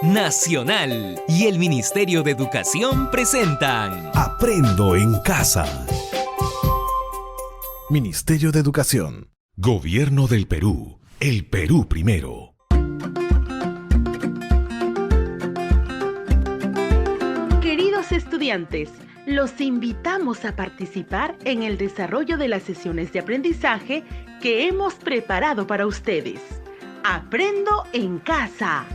Nacional y el Ministerio de Educación presentan Aprendo en Casa. Ministerio de Educación. Gobierno del Perú. El Perú primero. Queridos estudiantes, los invitamos a participar en el desarrollo de las sesiones de aprendizaje que hemos preparado para ustedes. Aprendo en Casa.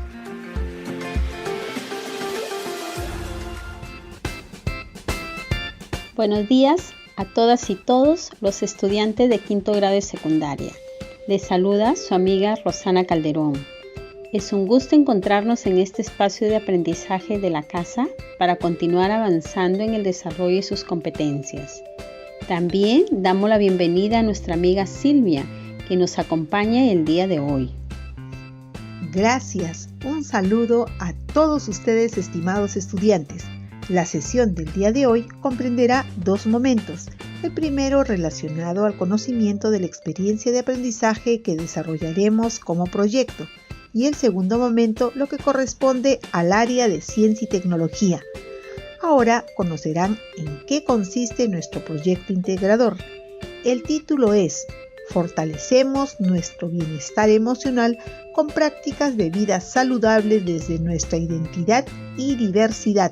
Buenos días a todas y todos los estudiantes de quinto grado de secundaria. Les saluda su amiga Rosana Calderón. Es un gusto encontrarnos en este espacio de aprendizaje de la casa para continuar avanzando en el desarrollo de sus competencias. También damos la bienvenida a nuestra amiga Silvia, que nos acompaña el día de hoy. Gracias. Un saludo a todos ustedes, estimados estudiantes. La sesión del día de hoy comprenderá dos momentos. El primero relacionado al conocimiento de la experiencia de aprendizaje que desarrollaremos como proyecto. Y el segundo momento lo que corresponde al área de ciencia y tecnología. Ahora conocerán en qué consiste nuestro proyecto integrador. El título es Fortalecemos nuestro bienestar emocional con prácticas de vida saludables desde nuestra identidad y diversidad.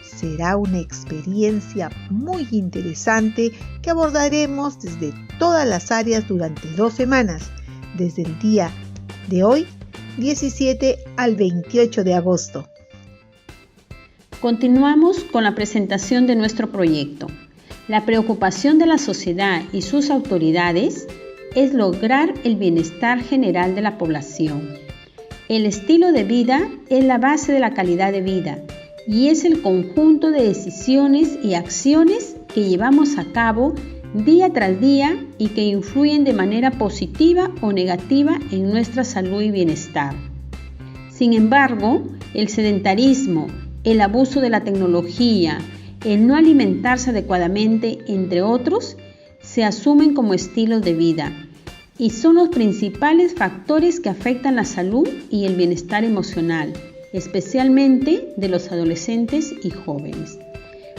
Será una experiencia muy interesante que abordaremos desde todas las áreas durante 2 semanas, desde el día de hoy, 17 al 28 de agosto. Continuamos con la presentación de nuestro proyecto. La preocupación de la sociedad y sus autoridades es lograr el bienestar general de la población. El estilo de vida es la base de la calidad de vida y es el conjunto de decisiones y acciones que llevamos a cabo día tras día y que influyen de manera positiva o negativa en nuestra salud y bienestar. Sin embargo, el sedentarismo, el abuso de la tecnología, el no alimentarse adecuadamente, entre otros, se asumen como estilos de vida y son los principales factores que afectan la salud y el bienestar emocional, especialmente de los adolescentes y jóvenes.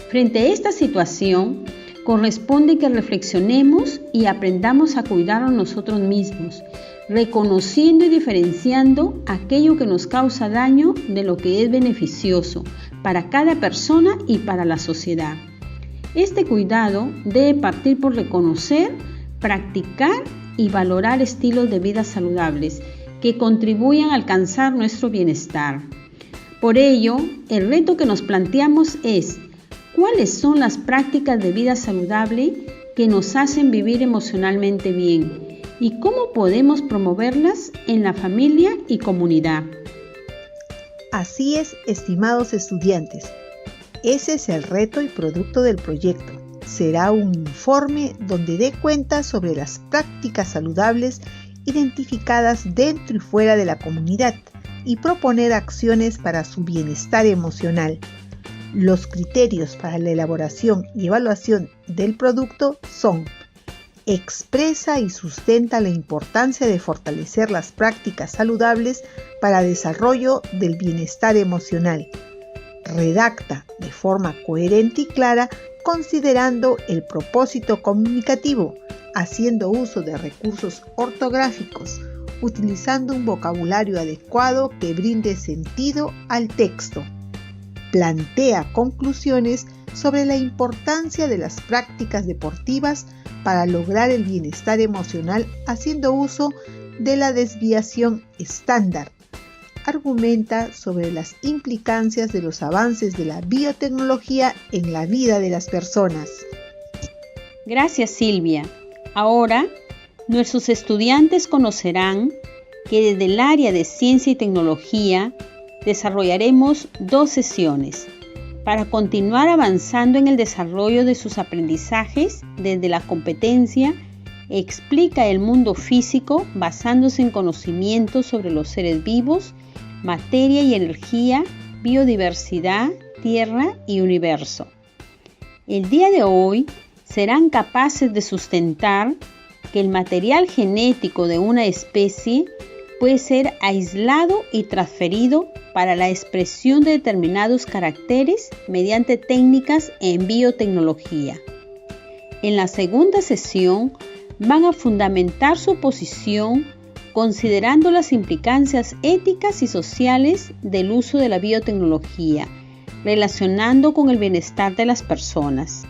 Frente a esta situación, corresponde que reflexionemos y aprendamos a cuidarnos nosotros mismos, reconociendo y diferenciando aquello que nos causa daño de lo que es beneficioso para cada persona y para la sociedad. Este cuidado debe partir por reconocer, practicar y valorar estilos de vida saludables que contribuyan a alcanzar nuestro bienestar. Por ello, el reto que nos planteamos es: ¿cuáles son las prácticas de vida saludable que nos hacen vivir emocionalmente bien? ¿Y cómo podemos promoverlas en la familia y comunidad? Así es, estimados estudiantes. Ese es el reto y producto del proyecto. Será un informe donde dé cuenta sobre las prácticas saludables identificadas dentro y fuera de la comunidad y proponer acciones para su bienestar emocional. Los criterios para la elaboración y evaluación del producto son: expresa y sustenta la importancia de fortalecer las prácticas saludables para desarrollo del bienestar emocional. Redacta de forma coherente y clara, considerando el propósito comunicativo, haciendo uso de recursos ortográficos, utilizando un vocabulario adecuado que brinde sentido al texto. Plantea conclusiones sobre la importancia de las prácticas deportivas para lograr el bienestar emocional haciendo uso de la desviación estándar. Argumenta sobre las implicancias de los avances de la biotecnología en la vida de las personas. Gracias, Silvia. Ahora, nuestros estudiantes conocerán que desde el área de ciencia y tecnología desarrollaremos 2 sesiones para continuar avanzando en el desarrollo de sus aprendizajes desde la competencia Explica el mundo físico basándose en conocimientos sobre los seres vivos, materia y energía, biodiversidad, tierra y universo. El día de hoy serán capaces de sustentar que el material genético de una especie puede ser aislado y transferido para la expresión de determinados caracteres mediante técnicas en biotecnología. En la segunda sesión van a fundamentar su posición considerando las implicancias éticas y sociales del uso de la biotecnología, relacionando con el bienestar de las personas.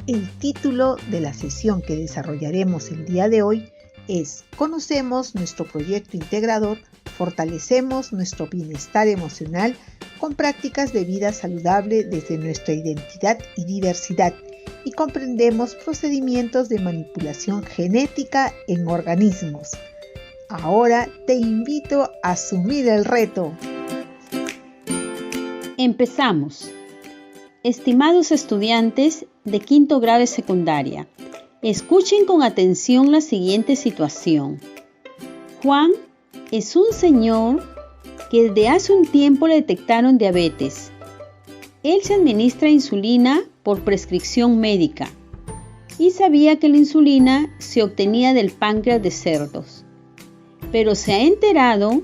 El título de la sesión que desarrollaremos el día de hoy es Conocemos nuestro proyecto integrador, fortalecemos nuestro bienestar emocional con prácticas de vida saludable desde nuestra identidad y diversidad y comprendemos procedimientos de manipulación genética en organismos. Ahora te invito a asumir el reto. Empezamos. Estimados estudiantes de quinto grado de secundaria, escuchen con atención la siguiente situación. Juan es un señor que desde hace un tiempo le detectaron diabetes. Él se administra insulina por prescripción médica y sabía que la insulina se obtenía del páncreas de cerdos, pero se ha enterado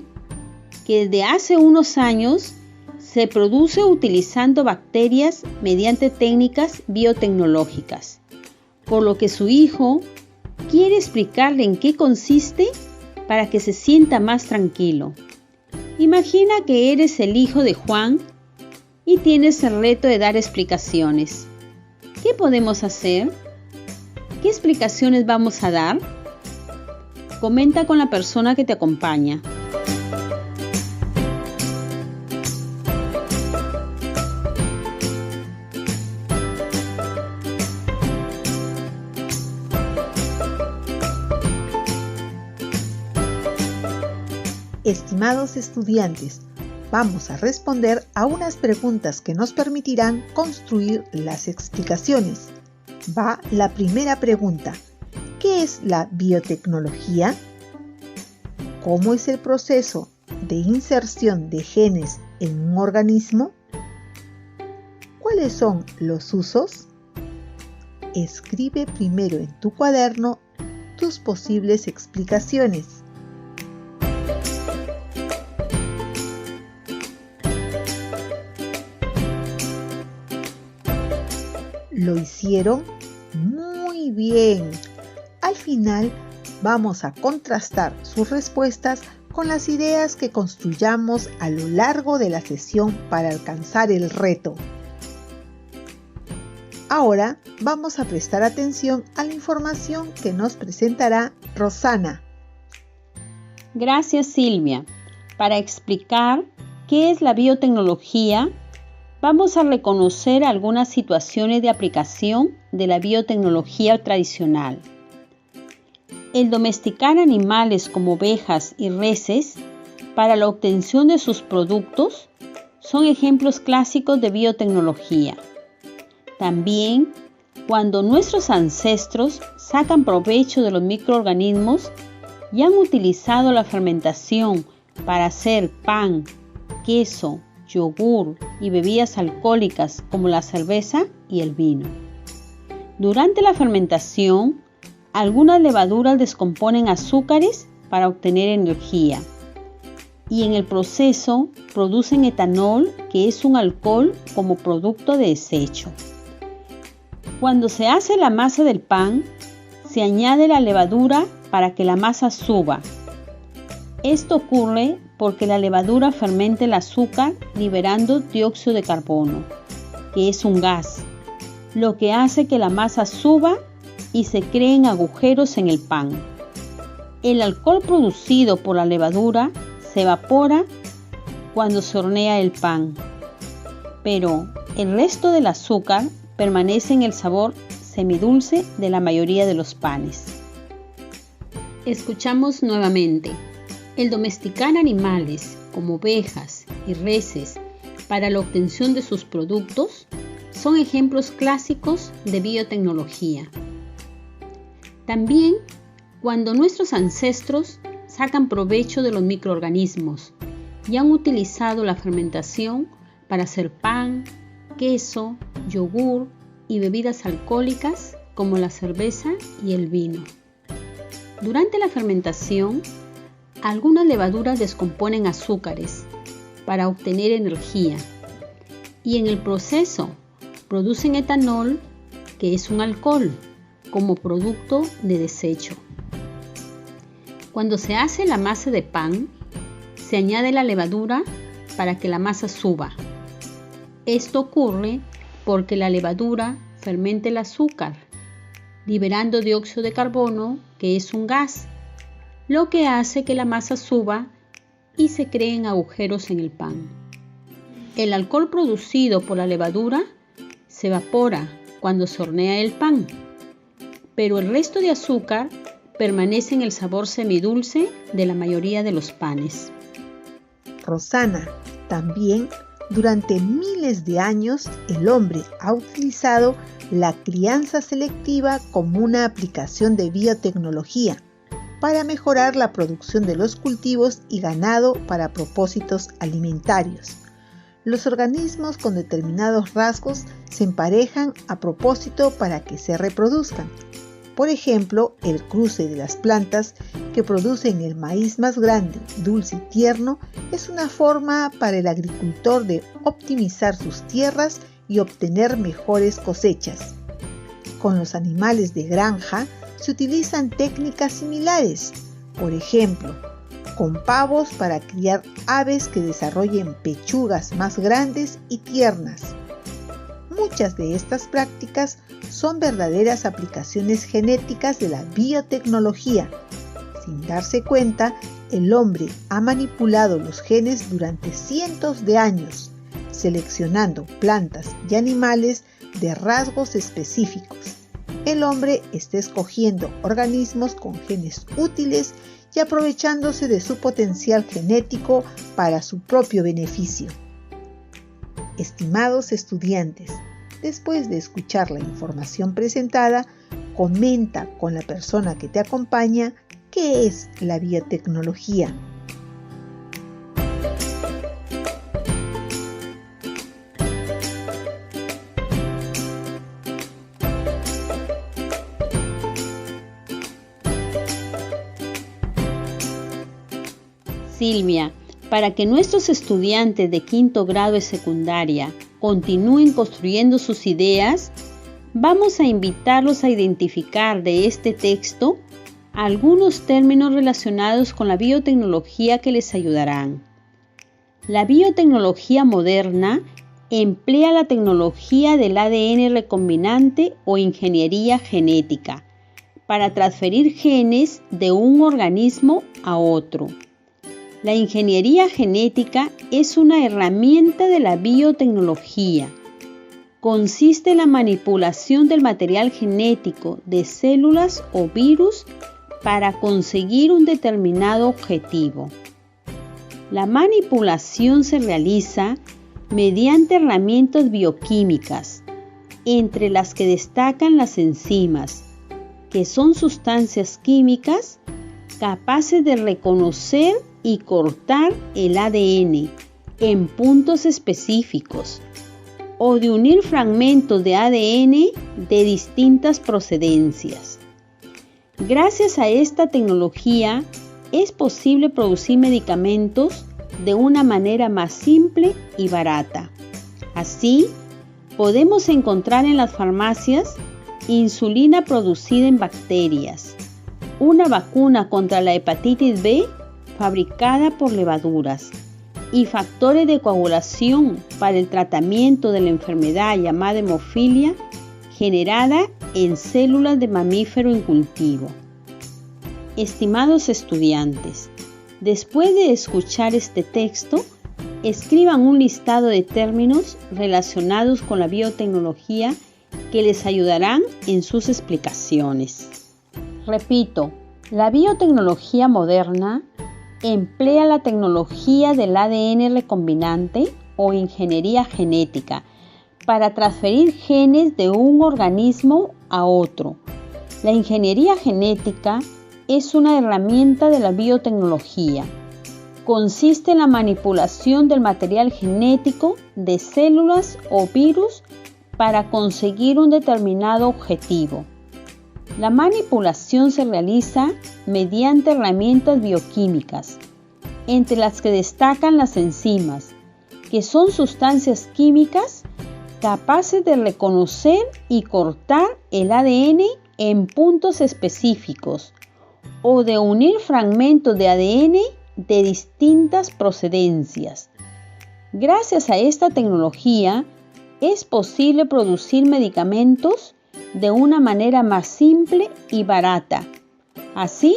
que desde hace unos años se produce utilizando bacterias mediante técnicas biotecnológicas, por lo que su hijo quiere explicarle en qué consiste para que se sienta más tranquilo. Imagina que eres el hijo de Juan y tienes el reto de dar explicaciones. ¿Qué podemos hacer? ¿Qué explicaciones vamos a dar? Comenta con la persona que te acompaña. Estimados estudiantes, vamos a responder a unas preguntas que nos permitirán construir las explicaciones. Va la primera pregunta. ¿Qué es la biotecnología? ¿Cómo es el proceso de inserción de genes en un organismo? ¿Cuáles son los usos? Escribe primero en tu cuaderno tus posibles explicaciones. Lo hicieron muy bien. Al final vamos a contrastar sus respuestas con las ideas que construyamos a lo largo de la sesión para alcanzar el reto. Ahora vamos a prestar atención a la información que nos presentará Rosana. Gracias, Silvia. Para explicar qué es la biotecnología, vamos a reconocer algunas situaciones de aplicación de la biotecnología tradicional. El domesticar animales como ovejas y reses para la obtención de sus productos son ejemplos clásicos de biotecnología. También, cuando nuestros ancestros sacan provecho de los microorganismos y han utilizado la fermentación para hacer pan, queso, yogur y bebidas alcohólicas como la cerveza y el vino. Durante la fermentación, algunas levaduras descomponen azúcares para obtener energía y en el proceso producen etanol, que es un alcohol como producto de desecho. Cuando se hace la masa del pan, se añade la levadura para que la masa suba. Esto ocurre porque la levadura fermenta el azúcar liberando dióxido de carbono, que es un gas, lo que hace que la masa suba y se creen agujeros en el pan. El alcohol producido por la levadura se evapora cuando se hornea el pan, pero el resto del azúcar permanece en el sabor semidulce de la mayoría de los panes. Escuchamos nuevamente. El domesticar animales como ovejas y reses para la obtención de sus productos son ejemplos clásicos de biotecnología. También, cuando nuestros ancestros sacan provecho de los microorganismos y han utilizado la fermentación para hacer pan, queso, yogur y bebidas alcohólicas como la cerveza y el vino. Durante la fermentación, Algunas levaduras descomponen azúcares para obtener energía y en el proceso producen etanol, que es un alcohol, como producto de desecho. Cuando se hace la masa de pan, se añade la levadura para que la masa suba. Esto ocurre porque la levadura fermenta el azúcar, liberando dióxido de carbono, que es un gas, lo que hace que la masa suba y se creen agujeros en el pan. El alcohol producido por la levadura se evapora cuando se hornea el pan, pero el resto de azúcar permanece en el sabor semidulce de la mayoría de los panes. Rosana, también durante miles de años el hombre ha utilizado la crianza selectiva como una aplicación de biotecnología para mejorar la producción de los cultivos y ganado para propósitos alimentarios. Los organismos con determinados rasgos se emparejan a propósito para que se reproduzcan. Por ejemplo, el cruce de las plantas que producen el maíz más grande, dulce y tierno es una forma para el agricultor de optimizar sus tierras y obtener mejores cosechas. Con los animales de granja se utilizan técnicas similares, por ejemplo, con pavos para criar aves que desarrollen pechugas más grandes y tiernas. Muchas de estas prácticas son verdaderas aplicaciones genéticas de la biotecnología. Sin darse cuenta, el hombre ha manipulado los genes durante cientos de años, seleccionando plantas y animales de rasgos específicos. El hombre está escogiendo organismos con genes útiles y aprovechándose de su potencial genético para su propio beneficio. Estimados estudiantes, después de escuchar la información presentada, comenta con la persona que te acompaña qué es la biotecnología. Silvia, para que nuestros estudiantes de quinto grado de secundaria continúen construyendo sus ideas, vamos a invitarlos a identificar de este texto algunos términos relacionados con la biotecnología que les ayudarán. La biotecnología moderna emplea la tecnología del ADN recombinante o ingeniería genética para transferir genes de un organismo a otro. La ingeniería genética es una herramienta de la biotecnología. Consiste en la manipulación del material genético de células o virus para conseguir un determinado objetivo. La manipulación se realiza mediante herramientas bioquímicas, entre las que destacan las enzimas, que son sustancias químicas capaces de reconocer y cortar el ADN en puntos específicos o de unir fragmentos de ADN de distintas procedencias. Gracias a esta tecnología es posible producir medicamentos de una manera más simple y barata. Así, podemos encontrar en las farmacias insulina producida en bacterias, una vacuna contra la hepatitis B fabricada por levaduras y factores de coagulación para el tratamiento de la enfermedad llamada hemofilia generada en células de mamífero en cultivo. Estimados estudiantes, después de escuchar este texto, escriban un listado de términos relacionados con la biotecnología que les ayudarán en sus explicaciones. Repito, la biotecnología moderna emplea la tecnología del ADN recombinante o ingeniería genética para transferir genes de un organismo a otro. La ingeniería genética es una herramienta de la biotecnología. Consiste en la manipulación del material genético de células o virus para conseguir un determinado objetivo. La manipulación se realiza mediante herramientas bioquímicas, entre las que destacan las enzimas, que son sustancias químicas capaces de reconocer y cortar el ADN en puntos específicos o de unir fragmentos de ADN de distintas procedencias. Gracias a esta tecnología es posible producir medicamentos de una manera más simple y barata. Así,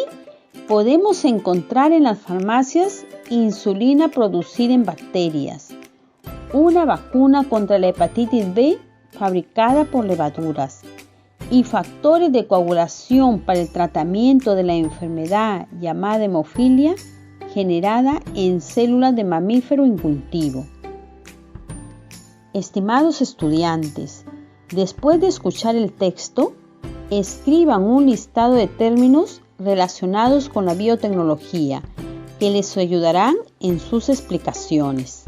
podemos encontrar en las farmacias insulina producida en bacterias, una vacuna contra la hepatitis B fabricada por levaduras y factores de coagulación para el tratamiento de la enfermedad llamada hemofilia generada en células de mamífero en cultivo. Estimados estudiantes, después de escuchar el texto, escriban un listado de términos relacionados con la biotecnología que les ayudarán en sus explicaciones.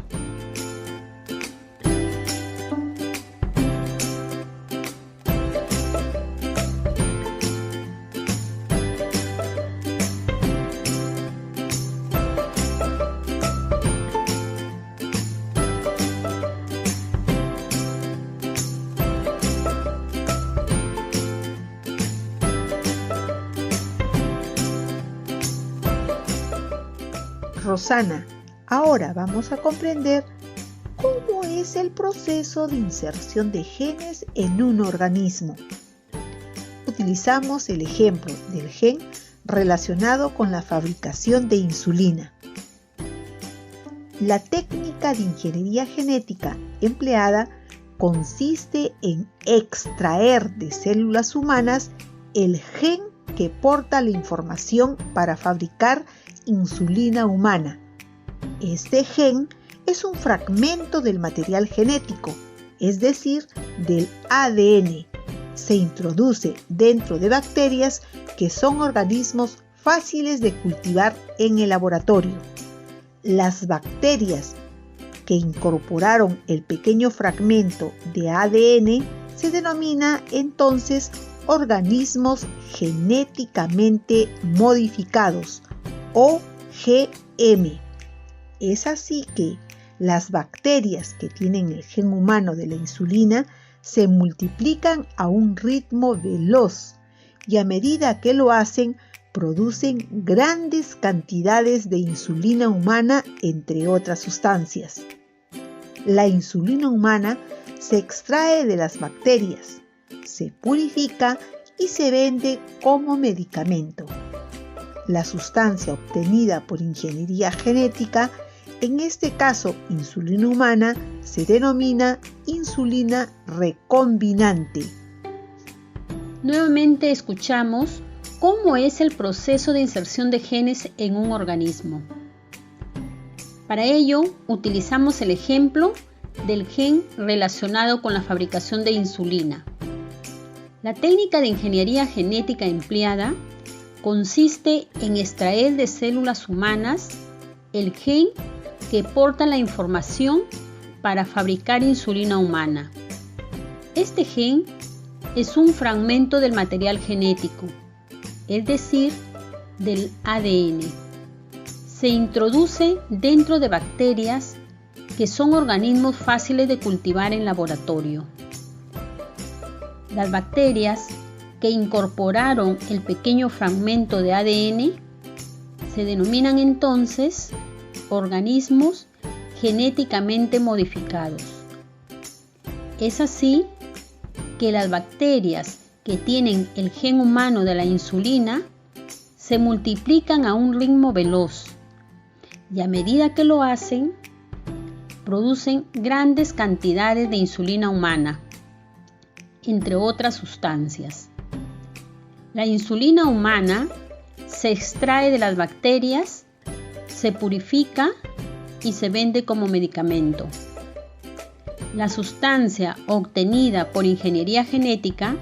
Rosana, ahora vamos a comprender cómo es el proceso de inserción de genes en un organismo. Utilizamos el ejemplo del gen relacionado con la fabricación de insulina. La técnica de ingeniería genética empleada consiste en extraer de células humanas el gen que porta la información para fabricar insulina humana. Este gen es un fragmento del material genético, es decir, del ADN. Se introduce dentro de bacterias que son organismos fáciles de cultivar en el laboratorio. Las bacterias que incorporaron el pequeño fragmento de ADN se denomina entonces organismos genéticamente modificados o GM. Es así que las bacterias que tienen el gen humano de la insulina se multiplican a un ritmo veloz y a medida que lo hacen producen grandes cantidades de insulina humana, entre otras sustancias. La insulina humana se extrae de las bacterias, se purifica y se vende como medicamento. La sustancia obtenida por ingeniería genética, en este caso insulina humana, se denomina insulina recombinante. Nuevamente escuchamos cómo es el proceso de inserción de genes en un organismo. Para ello, utilizamos el ejemplo del gen relacionado con la fabricación de insulina. La técnica de ingeniería genética empleada consiste en extraer de células humanas el gen que porta la información para fabricar insulina humana. Este gen es un fragmento del material genético, es decir, del ADN. Se introduce dentro de bacterias que son organismos fáciles de cultivar en laboratorio. Las bacterias que incorporaron el pequeño fragmento de ADN se denominan entonces organismos genéticamente modificados. Es así que las bacterias que tienen el gen humano de la insulina se multiplican a un ritmo veloz y a medida que lo hacen, producen grandes cantidades de insulina humana, entre otras sustancias. La insulina humana se extrae de las bacterias, se purifica y se vende como medicamento. La sustancia obtenida por ingeniería genética,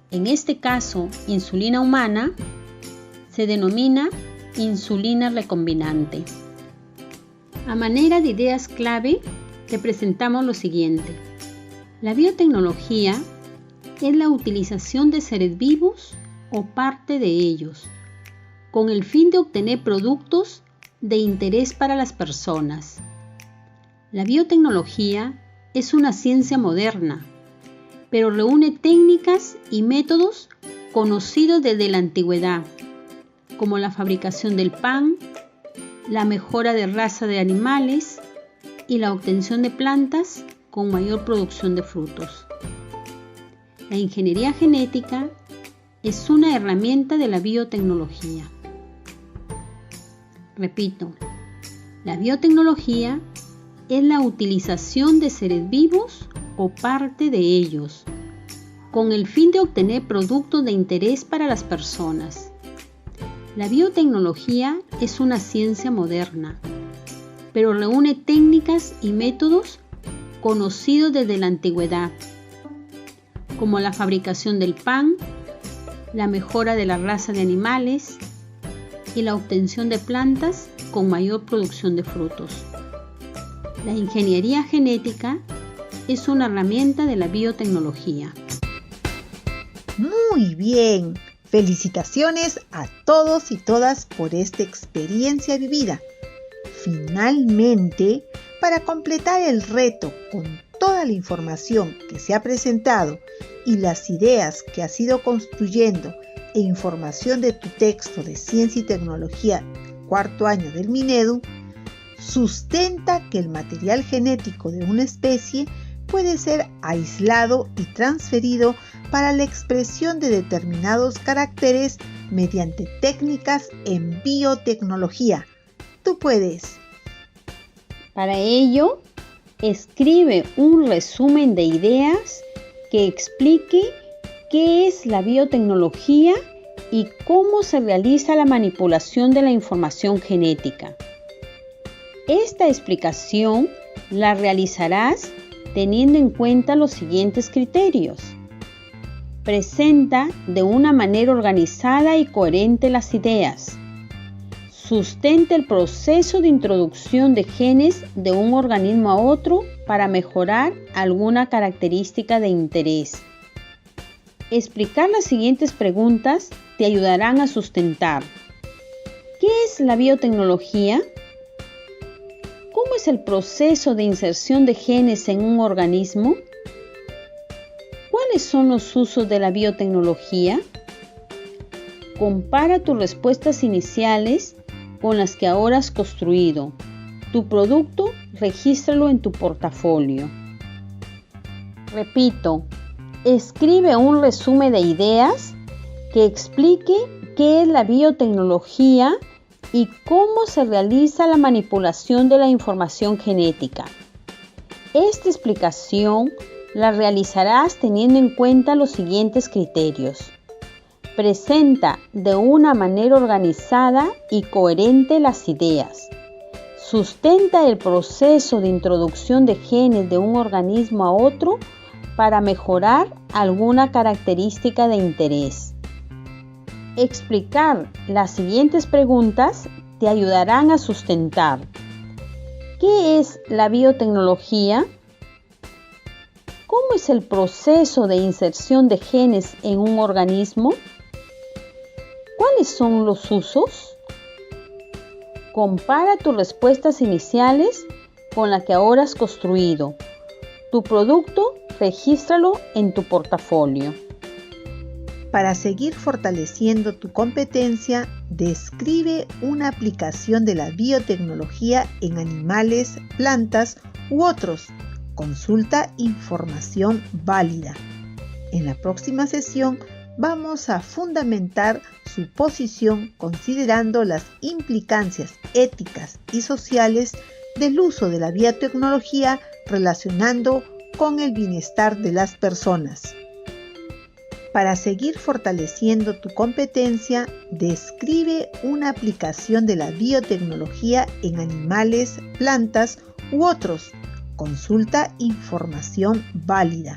en este caso insulina humana, se denomina insulina recombinante. A manera de ideas clave, te presentamos lo siguiente. La biotecnología es la utilización de seres vivos o parte de ellos, con el fin de obtener productos de interés para las personas. La biotecnología es una ciencia moderna, pero reúne técnicas y métodos conocidos desde la antigüedad, como la fabricación del pan, la mejora de raza de animales y la obtención de plantas con mayor producción de frutos. La ingeniería genética es una herramienta de la biotecnología. Repito, la biotecnología es la utilización de seres vivos o parte de ellos, con el fin de obtener productos de interés para las personas. La biotecnología es una ciencia moderna, pero reúne técnicas y métodos conocidos desde la antigüedad, como la fabricación del pan, la mejora de la raza de animales y la obtención de plantas con mayor producción de frutos. La ingeniería genética es una herramienta de la biotecnología. Muy bien, felicitaciones a todos y todas por esta experiencia vivida. Finalmente, para completar el reto con toda la información que se ha presentado y las ideas que has ido construyendo e información de tu texto de Ciencia y Tecnología, cuarto año del Minedu, sustenta que el material genético de una especie puede ser aislado y transferido para la expresión de determinados caracteres mediante técnicas en biotecnología. Tú puedes. Para ello, escribe un resumen de ideas que explique qué es la biotecnología y cómo se realiza la manipulación de la información genética. Esta explicación la realizarás teniendo en cuenta los siguientes criterios. Presenta de una manera organizada y coherente las ideas. Sustenta el proceso de introducción de genes de un organismo a otro para mejorar alguna característica de interés. Explicar las siguientes preguntas te ayudarán a sustentar. ¿Qué es la biotecnología? ¿Cómo es el proceso de inserción de genes en un organismo? ¿Cuáles son los usos de la biotecnología? Compara tus respuestas iniciales con las que ahora has construido. Tu producto, regístralo en tu portafolio. Repito, escribe un resumen de ideas que explique qué es la biotecnología y cómo se realiza la manipulación de la información genética. Esta explicación la realizarás teniendo en cuenta los siguientes criterios. Presenta de una manera organizada y coherente las ideas. Sustenta el proceso de introducción de genes de un organismo a otro para mejorar alguna característica de interés. Explicar las siguientes preguntas te ayudarán a sustentar. ¿Qué es la biotecnología? ¿Cómo es el proceso de inserción de genes en un organismo? ¿Cuáles son los usos? Compara tus respuestas iniciales con la que ahora has construido. Tu producto, regístralo en tu portafolio. Para seguir fortaleciendo tu competencia, describe una aplicación de la biotecnología en animales, plantas u otros. Consulta información válida. En la próxima sesión vamos a fundamentar su posición considerando las implicancias éticas y sociales del uso de la biotecnología relacionando con el bienestar de las personas. Para seguir fortaleciendo tu competencia, describe una aplicación de la biotecnología en animales, plantas u otros. Consulta información válida.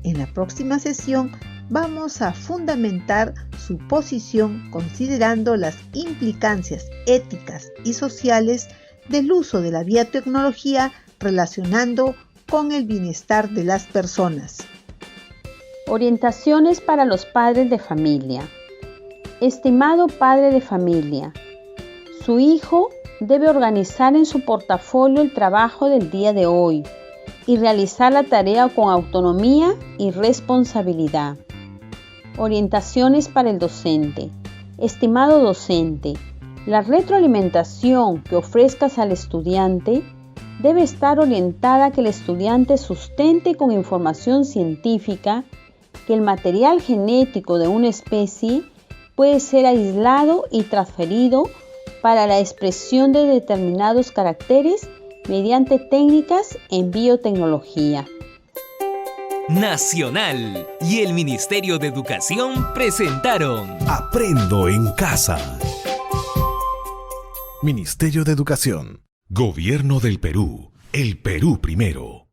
En la próxima sesión vamos a fundamentar su posición considerando las implicancias éticas y sociales del uso de la biotecnología relacionando con el bienestar de las personas. Orientaciones para los padres de familia. Estimado padre de familia, su hijo debe organizar en su portafolio el trabajo del día de hoy y realizar la tarea con autonomía y responsabilidad. Orientaciones para el docente. Estimado docente, la retroalimentación que ofrezcas al estudiante debe estar orientada a que el estudiante sustente con información científica que el material genético de una especie puede ser aislado y transferido para la expresión de determinados caracteres mediante técnicas en biotecnología. Nacional y el Ministerio de Educación presentaron Aprendo en casa. Ministerio de Educación. Gobierno del Perú. El Perú primero.